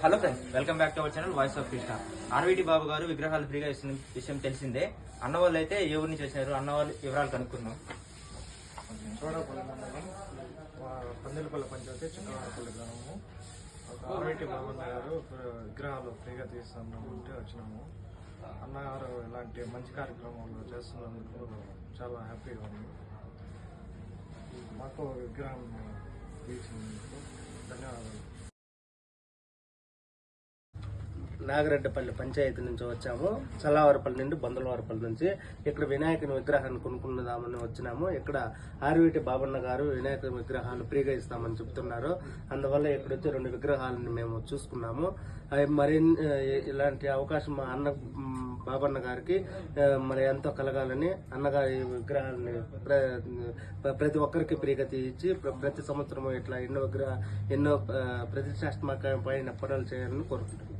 Hello friends, welcome back to our channel voice of Krishna. RVT Babu గారు విగ్రహాలు ఫ్రీగా ఇస్తున్న విషయం తెలిసిందే. అన్న వాళ్ళు అయితే ఏ ఊరి నుంచి వచ్చారు, అన్న వాళ్ళు వివరాలు కనుక్కున్నాం. చోడపల్లి మండలం పందిలపల్లి పంచాయతీ చిక్కవాడపల్లి గ్రామము. ఆర్వీటి బాబన్న గారు విగ్రహాలు ఫ్రీగా తీస్తున్నామంటే వచ్చినాము. అన్నగారు ఇలాంటి మంచి కార్యక్రమాలు చేస్తున్నందుకు చాలా హ్యాపీగా ఉంది. మాకు విగ్రహం తీసినందుకు ధన్యవాదాలు. నాగరెడ్డిపల్లి పంచాయతీ నుంచి వచ్చాము. చల్లావరపల్లి నుండి బందులవారపల్లి నుంచి ఇక్కడ వినాయకుని విగ్రహాన్ని కొనుక్కుందామని వచ్చినాము. ఇక్కడ ఆర్వీటి బాబన్న గారు వినాయక విగ్రహాలు ఫ్రీగా ఇస్తామని చెప్తున్నారు. అందువల్ల ఇక్కడ వచ్చి 2 విగ్రహాలను మేము చూసుకున్నాము. మరి ఇలాంటి అవకాశం మా అన్న బాబన్న గారికి మరి ఎంతో కలగాలని అన్నగారి విగ్రహాలని ప్రతి ఒక్కరికి ఫ్రీగా తీయించి ప్రతి సంవత్సరం ఇట్లా ఎన్నో ప్రతిష్టాత్మకమైన పనులు చేయాలని కోరుకుంటున్నాను.